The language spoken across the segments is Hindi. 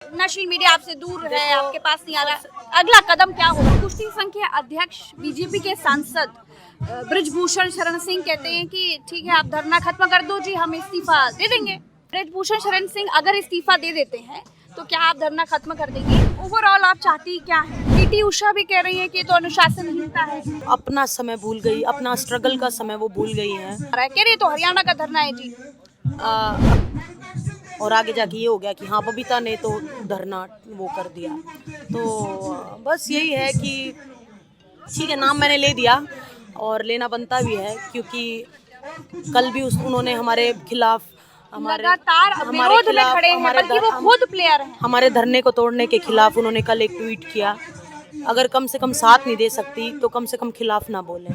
नेशनल मीडिया आपसे दूर है, आपके पास नहीं आ रहा, अगला कदम क्या होगा? कुश्ती संघ के अध्यक्ष बीजेपी के सांसद बृजभूषण शरण सिंह कहते हैं कि ठीक है, आप धरना खत्म कर दो जी, हम इस्तीफा दे देंगे। बृजभूषण शरण सिंह अगर इस्तीफा दे देते हैं तो क्या आप धरना खत्म कर देंगे? ओवरऑल आप चाहती क्या है? पीटी उषा भी कह रही है कि तो अनुशासनहीनता है, अपना समय भूल गई, अपना स्ट्रगल का समय वो भूल गई हैं। कह रही तो हरियाणा का धरना है जी। और आगे जाके ये हो गया कि हाँ, बबीता ने तो धरना वो कर दिया। तो बस यही है कि ठीक है, नाम मैंने ले दिया और लेना बनता भी है, क्योंकि कल भी उन्होंने हमारे खिलाफ लगातार विरोध में खड़े हैं, बल्कि वो खुद प्लेयर हैं। हमारे धरने को तोड़ने के खिलाफ उन्होंने कल एक ट्वीट किया। अगर कम से कम साथ नहीं दे सकती तो कम से कम खिलाफ ना बोलें।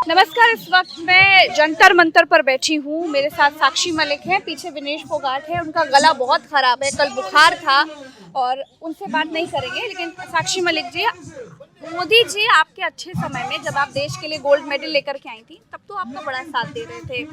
नमस्कार, इस वक्त मैं जंतर मंतर पर बैठी हूँ। मेरे साथ साक्षी मलिक है, पीछे विनेश फोगाट है। उनका गला बहुत खराब है, कल बुखार था और उनसे बात नहीं करेंगे। लेकिन साक्षी मलिक जी, मोदी जी आपके अच्छे समय में जब आप देश के लिए गोल्ड मेडल लेकर के आई थी, तब तो आपका बड़ा साथ दे रहे थे,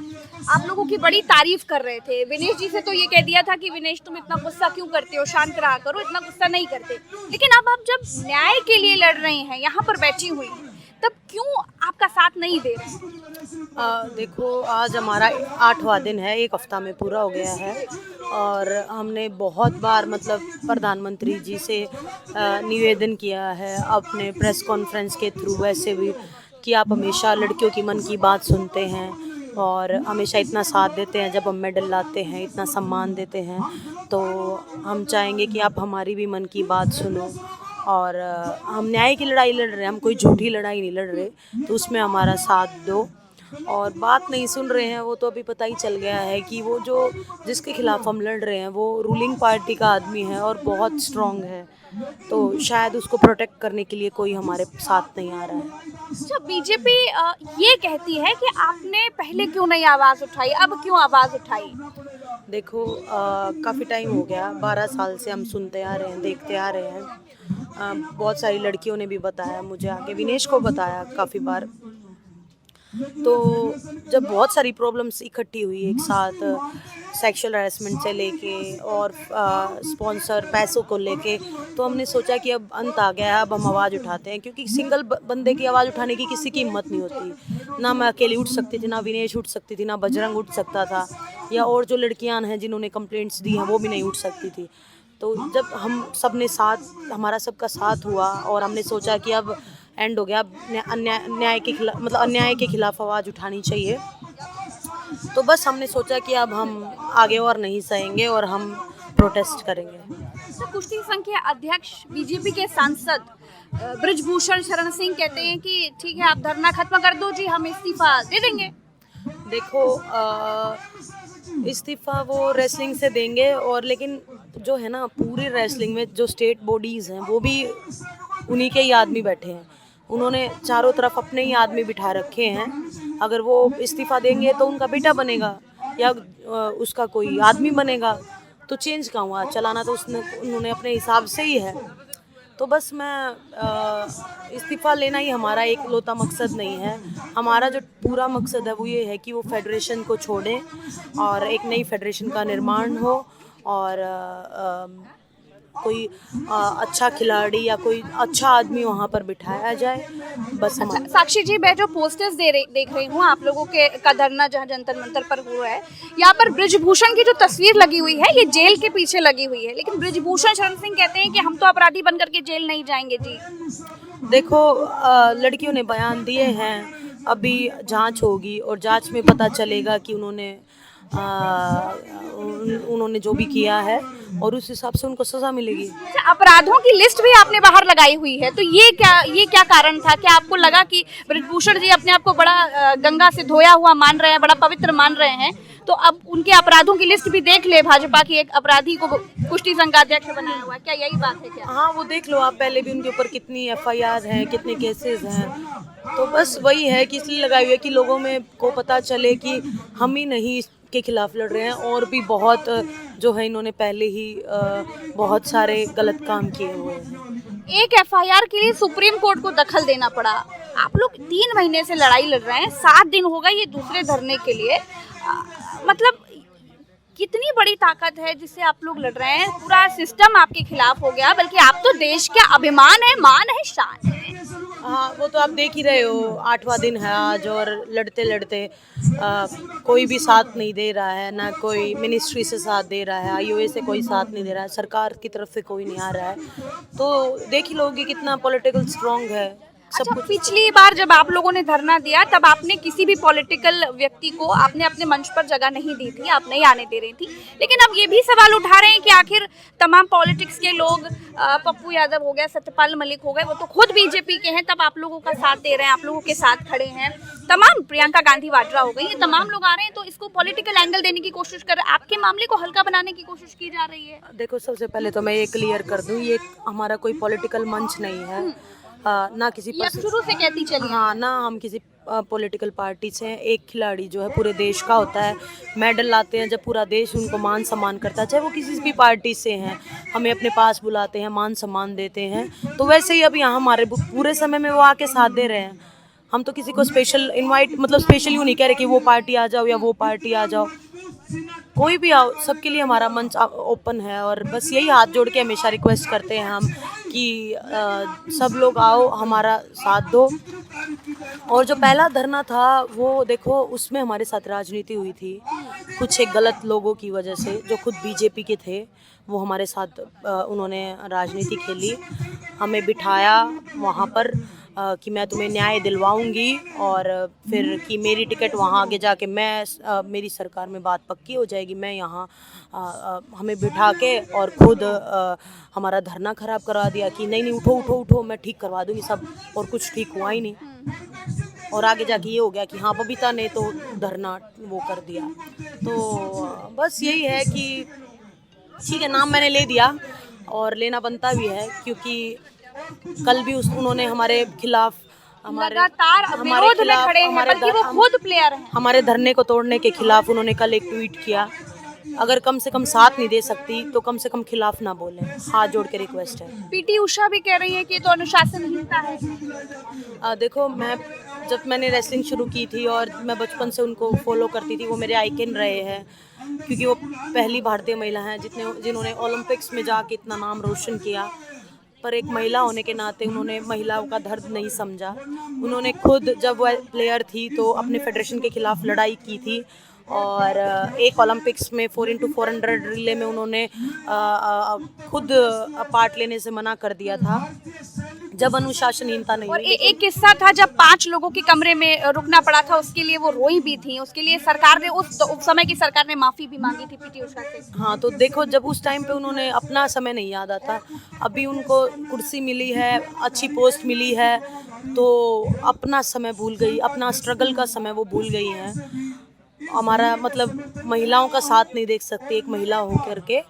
आप लोगों की बड़ी तारीफ कर रहे थे। विनेश जी से तो ये कह दिया था कि विनेश तुम इतना गुस्सा क्यों करते हो, शांत रहा करो, इतना गुस्सा नहीं करते। लेकिन अब आप जब न्याय के लिए लड़ रहे हैं, यहाँ पर बैठी हुई हैं, तब क्यों आपका साथ नहीं दे रहे हैं? देखो, आज हमारा 8वां दिन है, एक हफ्ता में पूरा हो गया है और हमने बहुत बार मतलब प्रधानमंत्री जी से निवेदन किया है अपने प्रेस कॉन्फ्रेंस के थ्रू, वैसे भी कि आप हमेशा लड़कियों की मन की बात सुनते हैं और हमेशा इतना साथ देते हैं जब हम मेडल लाते हैं, इतना सम्मान देते हैं। तो हम चाहेंगे कि आप हमारी भी मन की बात सुनो और हम न्याय की लड़ाई लड़ रहे हैं, हम कोई झूठी लड़ाई नहीं लड़ रहे, तो उसमें हमारा साथ दो। और बात नहीं सुन रहे हैं वो तो अभी पता ही चल गया है कि वो जो जिसके खिलाफ हम लड़ रहे हैं वो रूलिंग पार्टी का आदमी है और बहुत स्ट्रांग है, तो शायद उसको प्रोटेक्ट करने के लिए कोई हमारे साथ नहीं आ रहा है। अच्छा, बीजेपी ये कहती है कि आपने पहले क्यों नहीं आवाज़ उठाई, अब क्यों आवाज़ उठाई? देखो, काफ़ी टाइम हो गया, 12 साल से हम सुनते आ रहे हैं, देखते आ रहे हैं। बहुत सारी लड़कियों ने भी बताया मुझे, आगे विनेश को बताया काफ़ी बार। तो जब बहुत सारी प्रॉब्लम्स इकट्ठी हुई एक साथ, सेक्सुअल हैरेसमेंट से लेके और स्पॉन्सर पैसों को लेके, तो हमने सोचा कि अब अंत आ गया है, अब हम आवाज़ उठाते हैं, क्योंकि सिंगल बंदे की आवाज़ उठाने की किसी की हिम्मत नहीं होती। ना मैं अकेली उठ सकती थी, ना विनेश उठ सकती थी, ना बजरंग उठ सकता था, या और जो लड़कियां हैं जिन्होंने कंप्लेंट्स दी हैं वो भी नहीं उठ सकती थी। तो जब हम सब ने साथ, हमारा सबका साथ हुआ और हमने सोचा कि अब एंड हो गया, अब न्याय के खिलाफ, मतलब अन्याय के खिलाफ आवाज़ उठानी चाहिए, तो बस हमने सोचा कि अब हम आगे और नहीं सहेंगे और हम प्रोटेस्ट करेंगे। तो कुश्ती संघ के अध्यक्ष बीजेपी के सांसद बृजभूषण शरण सिंह कहते हैं कि ठीक है, आप धरना खत्म कर दो जी, हम इस्तीफा दे देंगे। देखो, इस्तीफा वो रेसलिंग से देंगे, और लेकिन जो है ना, पूरी रेसलिंग में जो स्टेट बॉडीज़ हैं वो भी उन्हीं के ही आदमी बैठे हैं, उन्होंने चारों तरफ अपने ही आदमी बिठा रखे हैं। अगर वो इस्तीफा देंगे तो उनका बेटा बनेगा या उसका कोई आदमी बनेगा, तो चेंज कहाँ हुआ, चलाना तो उन्होंने अपने हिसाब से ही है। तो बस मैं इस्तीफ़ा लेना ही हमारा एक लौता मकसद नहीं है। हमारा जो पूरा मकसद है वो ये है कि वो फेडरेशन को छोड़ें और एक नई फेडरेशन का निर्माण हो और कोई अच्छा खिलाड़ी या कोई अच्छा आदमी वहाँ पर बिठाया जाए, बस हम। अच्छा, साक्षी जी, मैं जो पोस्टर्स देख रही हूँ आप लोगों के का धरना जहाँ जंतर मंतर पर हुआ है, यहाँ पर बृजभूषण की जो तस्वीर लगी हुई है ये जेल के पीछे लगी हुई है, लेकिन बृजभूषण शरण सिंह कहते हैं कि हम तो अपराधी बन करके जेल नहीं जाएंगे जी। देखो, लड़कियों ने बयान दिए हैं, अभी जांच होगी और जांच में पता चलेगा कि उन्होंने जो भी किया है और उस हिसाब से उनको सज़ा मिलेगी। अपराधों की लिस्ट भी आपने बाहर लगाई हुई है, तो ये क्या कारण था? क्या आपको लगा कि बृजभूषण जी अपने आप को बड़ा गंगा से धोया हुआ मान रहे हैं, बड़ा पवित्र मान रहे हैं, तो अब उनके अपराधों की लिस्ट भी देख ले भाजपा की, एक अपराधी को कुश्ती संघ का अध्यक्ष बनाया हुआ है, क्या यही बात है क्या? हाँ, वो देख लो आप, पहले भी उनके ऊपर कितनी FIR हैं, कितने केसेस हैं, तो बस वही है कि इसलिए लगाई हुई है कि लोगों में को पता चले कि हम ही नहीं के खिलाफ लड़ रहे हैं, और भी बहुत जो है इन्होंने पहले ही बहुत सारे गलत काम किए हुए हैं। एक FIR के लिए सुप्रीम कोर्ट को दखल देना पड़ा। आप लोग 3 महीने से लड़ाई लड़ रहे हैं, 7 दिन होगा ये दूसरे धरने के लिए, मतलब कितनी बड़ी ताकत है जिससे आप लोग लड़ रहे हैं? पूरा सिस्टम आपके खिलाफ हो गया, बल्कि आप तो देश के अभिमान है, मान है, शान है। हाँ, वो तो आप देख ही रहे हो, 8वां दिन है आज और लड़ते लड़ते कोई भी साथ नहीं दे रहा है, ना कोई मिनिस्ट्री से साथ दे रहा है, आईओए से कोई साथ नहीं दे रहा है, सरकार की तरफ से कोई नहीं आ रहा है। तो देख ही लोगे कितना पॉलिटिकल स्ट्रांग है सब अच्छा, कुछ। पिछली बार जब आप लोगों ने धरना दिया तब आपने किसी भी पॉलिटिकल व्यक्ति को आपने अपने मंच पर जगह नहीं दी थी, आप नहीं आने दे रही थी, लेकिन अब ये भी सवाल उठा रहे हैं कि आखिर तमाम पॉलिटिक्स के लोग, पप्पू यादव हो गए, सत्यपाल मलिक हो गए, वो तो खुद बीजेपी के हैं, तब आप लोगों का साथ दे रहे हैं, आप लोगों के साथ खड़े हैं, तमाम प्रियंका गांधी वाड्रा हो गई, ये तमाम लोग आ रहे हैं, तो इसको पॉलिटिकल एंगल देने की कोशिश कर रहे हैं, आपके मामले को हल्का बनाने की कोशिश की जा रही है। देखो, सबसे पहले तो मैं ये क्लियर कर दूं, ये हमारा कोई पॉलिटिकल मंच नहीं है, ना किसी ये आप शुरू से कहती चली। हाँ, ना हम किसी पॉलिटिकल पार्टी से हैं। एक खिलाड़ी जो है पूरे देश का होता है, मेडल लाते हैं जब पूरा देश उनको मान सम्मान करता है, चाहे वो किसी भी पार्टी से हैं, हमें अपने पास बुलाते हैं, मान सम्मान देते हैं। तो वैसे ही अब यहाँ हमारे पूरे समय में वो आके साथ दे रहे हैं। हम तो किसी को स्पेशल इनवाइट, मतलब स्पेशल यूँ नहीं कह रहे कि वो पार्टी आ जाओ या वो पार्टी आ जाओ, कोई भी आओ, सबके लिए हमारा मंच ओपन है। और बस यही हाथ जोड़ के हमेशा रिक्वेस्ट करते हैं हम कि सब लोग आओ, हमारा साथ दो। और जो पहला धरना था वो देखो, उसमें हमारे साथ राजनीति हुई थी कुछ एक गलत लोगों की वजह से, जो खुद बीजेपी के थे, वो हमारे साथ उन्होंने राजनीति खेली, हमें बिठाया वहाँ पर कि मैं तुम्हें न्याय दिलवाऊंगी, और फिर कि मेरी टिकट वहाँ आगे जाके मेरी सरकार में बात पक्की हो जाएगी, मैं यहाँ हमें बिठा के और खुद हमारा धरना ख़राब करवा दिया कि नहीं नहीं, उठो उठो उठो, मैं ठीक करवा दूँगी सब, और कुछ ठीक हुआ ही नहीं। और आगे जाके ये हो गया कि हाँ, बबीता ने तो धरना वो कर दिया। तो बस यही है कि ठीक है, नाम मैंने ले दिया और लेना बनता भी है, क्योंकि कल भी उन्होंने हमारे खिलाफ लगातार विरोध में खड़े हैं, बल्कि वो खुद प्लेयर हैं। हमारे धरने को तोड़ने के खिलाफ उन्होंने कल एक ट्वीट किया। अगर कम से कम साथ नहीं दे सकती तो कम से कम खिलाफ ना बोलें, हाथ जोड़ के रिक्वेस्ट है। पीटी उषा भी कह रही है कि ये तो अनुशासनहीनता है। देखो, जब मैंने रेसलिंग शुरू की थी और मैं बचपन से उनको फॉलो करती थी, वो मेरे आइकन रहे हैं, क्योंकि वो पहली भारतीय महिला हैं जिन्होंने ओलंपिक्स में जाके इतना नाम रोशन किया। पर एक महिला होने के नाते उन्होंने महिलाओं का दर्द नहीं समझा। उन्होंने खुद जब वो प्लेयर थी तो अपने फेडरेशन के खिलाफ लड़ाई की थी, और एक ओलंपिक्स में 4x400 रिले में उन्होंने खुद पार्ट लेने से मना कर दिया था, जब अनुशासनहीनता नहीं। और एक किस्सा था जब 5 लोगों के कमरे में रुकना पड़ा था, उसके लिए वो रोई भी थी, उसके लिए सरकार ने उस समय की सरकार ने माफी भी मांगी थी पीटी उषा से। हाँ, तो देखो, जब उस टाइम पे उन्होंने अपना समय नहीं याद आता, अभी उनको कुर्सी मिली है, अच्छी पोस्ट मिली है, तो अपना समय भूल गई, अपना स्ट्रगल का समय वो भूल गई हैं। हमारा मतलब महिलाओं का साथ नहीं देख सकती एक महिला होकर के,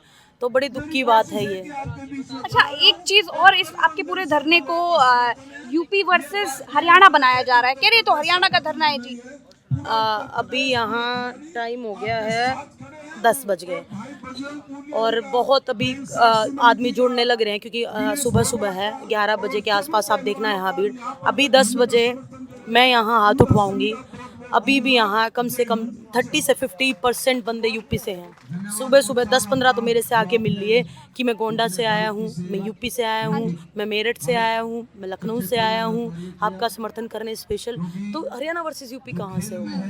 तो बड़ी दुख की बात है ये। अच्छा, एक चीज और, इस आपके पूरे धरने को यूपी वर्सेस हरियाणा बनाया जा रहा है, कह रहे तो हरियाणा का धरना है जी। अभी यहाँ टाइम हो गया है 10 बज गए और बहुत अभी आदमी जुड़ने लग रहे हैं, क्योंकि सुबह सुबह है, 11 बजे के आसपास आप देखना है यहाँ भीड़। अभी 10 बजे मैं यहाँ हाथ उठवाऊंगी। अभी भी यहाँ कम से कम 30 से 50% बंदे यूपी से हैं। सुबह सुबह 10-15 तो मेरे से आके मिल लिए कि मैं गोंडा से आया हूँ, मैं यूपी से आया हूँ, मैं मेरठ से आया हूँ, मैं लखनऊ से आया हूँ, आपका समर्थन करने स्पेशल। तो हरियाणा वर्सेस यूपी कहाँ से होगा?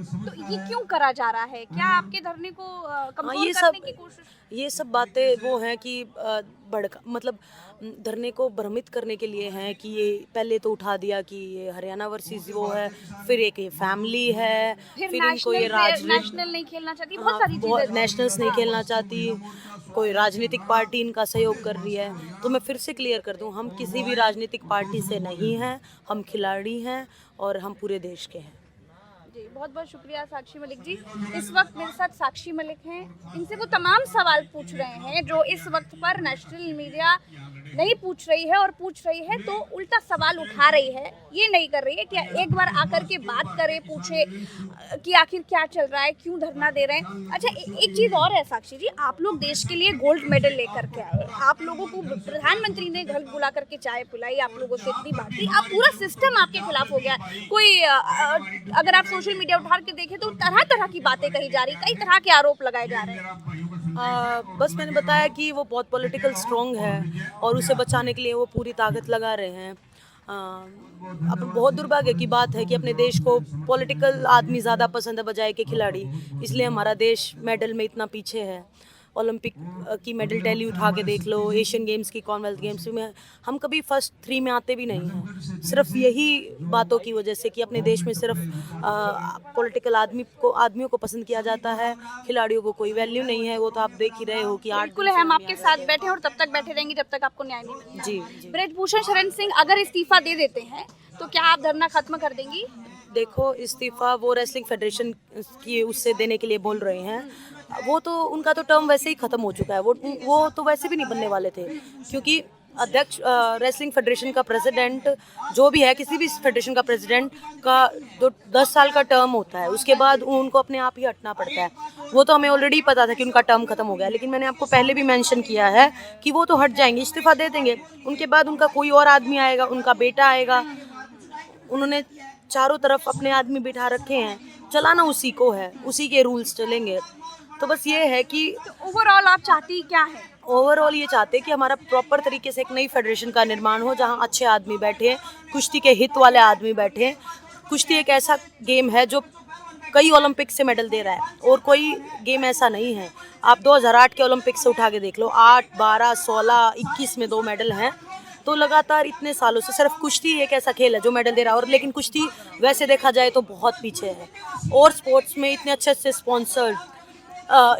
तो ये क्यों करा जा रहा है? क्या आपके धरने को कमजोर करने की कोशिश? ये सब बातें वो हैं कि मतलब धरने को भ्रमित करने के लिए हैं कि ये पहले तो उठा दिया कि ये हरियाणा वर्सेस वो है, फिर एक ये फैमिली है, फिर इनको ये नेशनल नहीं खेलना चाहती, बहुत सारी चीजें, नेशनल्स नहीं खेलना चाहती, कोई राजनीतिक पार्टी इनका सहयोग कर रही है। तो मैं फिर से क्लियर कर दूं, हम किसी भी राजनीतिक पार्टी से नहीं हैं, हम खिलाड़ी हैं और हम पूरे देश के हैं। जी, बहुत बहुत शुक्रिया साक्षी मलिक जी। इस वक्त मेरे साथ साक्षी मलिक हैं, इनसे वो तमाम सवाल पूछ रहे हैं जो इस वक्त पर नेशनल मीडिया नहीं पूछ रही है, और पूछ रही है तो उल्टा सवाल उठा रही है, ये नहीं कर रही है कि एक बार आकर के बात करे, पूछे कि आखिर क्या चल रहा है, क्यों धरना दे रहे हैं। अच्छा, एक चीज़ और है साक्षी जी, आप लोग देश के लिए गोल्ड मेडल लेकर के आए, आप लोगों को प्रधानमंत्री ने घर बुला करके चाय पिलाई, आप लोगों से इतनी बात की, अब पूरा सिस्टम आपके खिलाफ हो गया है। कोई अगर आप सोशल मीडिया उठा के देखें तो तरह तरह की बातें कही जा रही, कई तरह के आरोप लगाए जा रहे हैं। बस मैंने बताया कि वो बहुत पॉलिटिकल स्ट्रॉन्ग है और उसे बचाने के लिए वो पूरी ताकत लगा रहे हैं। अब बहुत दुर्भाग्य की बात है कि अपने देश को पॉलिटिकल आदमी ज़्यादा पसंद है बजाय के खिलाड़ी, इसलिए हमारा देश मेडल में इतना पीछे है। ओलंपिक की मेडल टैली उठा के देख लो, एशियन गेम्स की, कॉमनवेल्थ गेम्स में हम कभी फर्स्ट 3 में आते भी नहीं हैं। सिर्फ यही बातों की वजह से कि अपने देश में सिर्फ पॉलिटिकल आदमियों को पसंद किया जाता है, खिलाड़ियों को कोई वैल्यू नहीं है। वो तो आप देख ही रहे हो कि बिल्कुल है, हम आपके साथ बैठे और तब तक बैठे रहेंगे जब तक आपको न्याय नहीं मिलेगा। जी। ब्रजभूषण शरण सिंह अगर इस्तीफा दे देते हैं तो क्या आप धरना खत्म कर देंगी? देखो, इस्तीफा वो रेसलिंग फेडरेशन की उससे देने के लिए बोल रहे हैं। वो तो उनका तो टर्म वैसे ही ख़त्म हो चुका है, वो तो वैसे भी नहीं बनने वाले थे, क्योंकि अध्यक्ष रेसलिंग फेडरेशन का प्रेसिडेंट जो भी है, किसी भी फेडरेशन का प्रेसिडेंट का तो 10 साल का टर्म होता है, उसके बाद उनको अपने आप ही हटना पड़ता है। वो तो हमें ऑलरेडी पता था कि उनका टर्म ख़त्म हो गया, लेकिन मैंने आपको पहले भी मेंशन किया है कि वो तो हट जाएंगे, इस्तीफा दे देंगे, उनके बाद उनका कोई और आदमी आएगा, उनका बेटा आएगा। उन्होंने चारों तरफ अपने आदमी बिठा रखे हैं, चलाना उसी को है, उसी के रूल्स चलेंगे। तो बस ये है कि ओवरऑल आप चाहती क्या है? ओवरऑल ये चाहते हैं कि हमारा प्रॉपर तरीके से एक नई फेडरेशन का निर्माण हो, जहां अच्छे आदमी बैठे, कुश्ती के हित वाले आदमी बैठे। कुश्ती एक ऐसा गेम है जो कई ओलंपिक से मेडल दे रहा है, और कोई गेम ऐसा नहीं है। आप 2008 के ओलंपिक से उठा के देख लो, 8, 12, 16, 21 में 2 मेडल हैं। तो लगातार इतने सालों से सिर्फ कुश्ती एक ऐसा खेल है जो मेडल दे रहा है, और लेकिन कुश्ती वैसे देखा जाए तो बहुत पीछे है। और स्पोर्ट्स में इतने अच्छे अच्छे स्पॉन्सर्ड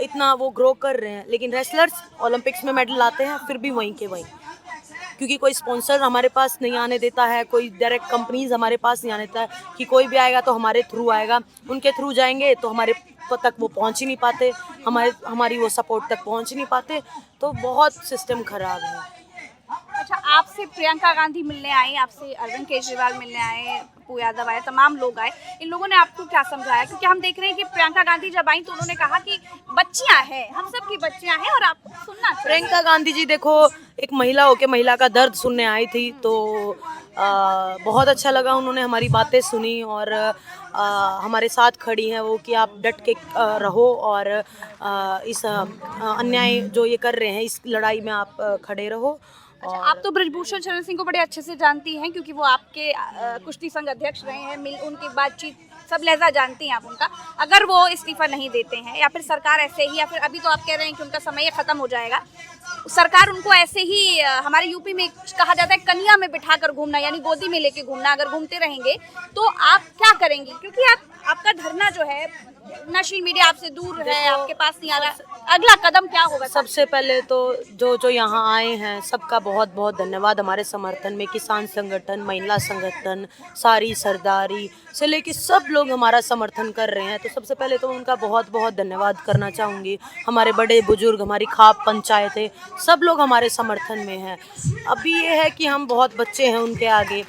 इतना वो ग्रो कर रहे हैं, लेकिन रेसलर्स ओलंपिक्स में मेडल लाते हैं फिर भी वहीं के वहीं, क्योंकि कोई स्पॉन्सर हमारे पास नहीं आने देता है, कोई डायरेक्ट कंपनीज हमारे पास नहीं आने देता है कि कोई भी आएगा तो हमारे थ्रू आएगा। उनके थ्रू जाएंगे तो हमारे तक वो पहुंच ही नहीं पाते, हमारी वो सपोर्ट तक पहुंच ही नहीं पाते। तो बहुत सिस्टम खराब है। अच्छा, आपसे प्रियंका गांधी मिलने आई, आपसे अरविंद केजरीवाल मिलने आए, पप्पू यादव आए, तमाम लोग आए, इन लोगों ने आपको क्या समझाया? क्योंकि हम देख रहे हैं कि प्रियंका गांधी जब आई तो उन्होंने कहा कि बच्चियां हैं, हम सब की बच्चियां हैं और आपको सुनना चाहिए। प्रियंका गांधी जी देखो, एक महिला होके महिला का दर्द सुनने आई थी, तो बहुत अच्छा लगा, उन्होंने हमारी बातें सुनी और हमारे साथ खड़ी हैं वो कि आप डट के रहो और इस अन्याय जो ये कर रहे हैं इस लड़ाई में आप खड़े रहो। अच्छा, आप तो ब्रजभूषण शरण सिंह को बड़े अच्छे से जानती हैं, क्योंकि वो आपके कुश्ती संघ अध्यक्ष रहे हैं, उनकी बातचीत सब लहजा जानती हैं आप उनका। अगर वो इस्तीफा नहीं देते हैं या फिर सरकार ऐसे ही, या फिर अभी तो आप कह रहे हैं कि उनका समय ख़त्म हो जाएगा, सरकार उनको ऐसे ही, हमारे यूपी में कहा जाता है कन्या में बिठाकर घूमना, यानी गोदी में लेके घूमना, अगर घूमते रहेंगे तो आप क्या करेंगी? क्योंकि आपका धरना जो है नशील मीडिया आपसे दूर है, आपके पास नहीं आ रहा, अगला कदम क्या होगा? सबसे पहले तो जो यहाँ आए हैं सबका बहुत बहुत धन्यवाद। हमारे समर्थन में किसान संगठन, महिला संगठन, सारी सरदारी से लेके सब लोग हमारा समर्थन कर रहे हैं, तो सबसे पहले तो उनका बहुत बहुत धन्यवाद करना चाहूँगी। हमारे बड़े बुजुर्ग, हमारी खाप पंचायतें, सब लोग हमारे समर्थन में हैं। अभी ये है कि हम बहुत बच्चे हैं उनके आगे,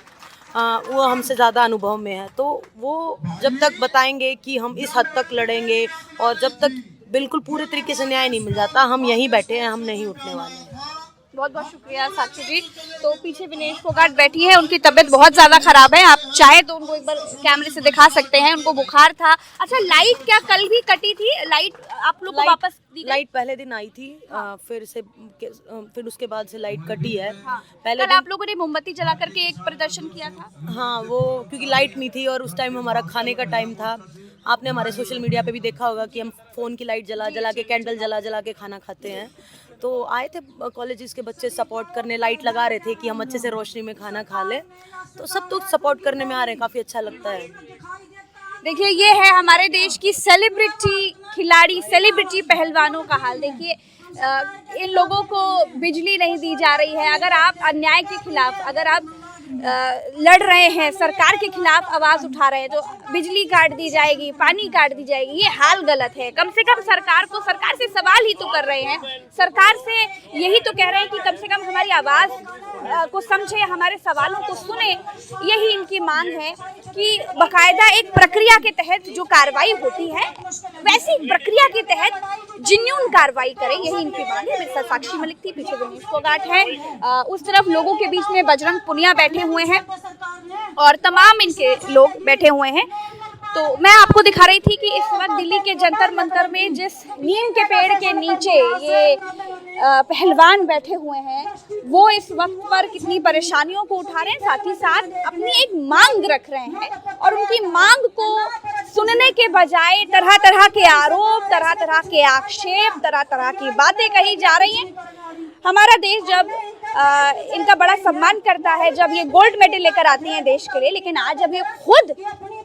वो हमसे ज़्यादा अनुभव में है, तो वो जब तक बताएंगे कि हम इस हद तक लड़ेंगे और जब तक बिल्कुल पूरे तरीके से न्याय नहीं मिल जाता, हम यहीं बैठे हैं, हम नहीं उठने वाले हैं। बहुत बहुत शुक्रिया साक्षी जी। तो पीछे विनेश फोगाट बैठी है, उनकी तबीयत बहुत ज़्यादा ख़राब है, आप चाहे तो उनको एक बार कैमरे से दिखा सकते हैं, उनको बुखार था। अच्छा, लाइट क्या कल भी कटी थी? लाइट आप लोग को वापस दी? लाइट पहले दिन आई थी, फिर उसके बाद से लाइट कटी है। हाँ। पहले कल आप लोगों ने मोमबत्ती जला करके एक प्रदर्शन किया था। हाँ, वो क्योंकि लाइट नहीं थी और उस टाइम हमारा खाने का टाइम था। आपने हमारे सोशल मीडिया पे भी देखा होगा कि हम फ़ोन की लाइट जला के, कैंडल जला के खाना खाते हैं। तो आए थे कॉलेजेस के बच्चे सपोर्ट करने, लाइट लगा रहे थे कि हम अच्छे से रोशनी में खाना खा लें, तो सब तो सपोर्ट करने में आ रहे हैं, काफ़ी अच्छा लगता है। देखिए, ये है हमारे देश की सेलिब्रिटी खिलाड़ी, सेलिब्रिटी पहलवानों का हाल। देखिए, इन लोगों को बिजली नहीं दी जा रही है। अगर आप अन्याय के खिलाफ, अगर आप लड़ रहे हैं, सरकार के खिलाफ आवाज़ उठा रहे हैं, तो बिजली काट दी जाएगी, पानी काट दी जाएगी, ये हाल गलत है। कम से कम सरकार से सवाल ही तो कर रहे हैं, सरकार से यही तो कह रहे हैं कि कम से कम हमारी आवाज़ को समझे, हमारे सवालों को सुने। यही इनकी मांग है कि बकायदा एक प्रक्रिया के तहत जो कार्रवाई होती है वैसी प्रक्रिया के तहत जिन्यून कार्रवाई करें, यही इनकी मांग है। मेरे साथ साक्षी मलिक थी, पीछे विनेश फोगाट है, उस तरफ लोगों के बीच में बजरंग पुनिया बैठे हुए हैं और तमाम इनके लोग बैठे हुए हैं। तो मैं आपको दिखा रही थी कि इस वक्त दिल्ली के जंतर मंतर में जिस नीम के पेड़ के नीचे ये पहलवान बैठे हुए हैं, वो इस वक्त पर कितनी परेशानियों को उठा रहे हैं, साथ ही साथ अपनी एक मांग रख रहे हैं और उनकी मांग को सुनने के बजाय तरह तरह के आरोप, तरह तरह के आक्षेप, तरह तरह की बातें कही जा रही हैं। हमारा देश जब इनका बड़ा सम्मान करता है, जब ये गोल्ड मेडल लेकर आती हैं देश के लिए, लेकिन आज जब ये खुद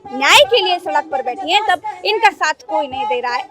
न्याय के लिए सड़क पर बैठी हैं, तब इनका साथ कोई नहीं दे रहा है।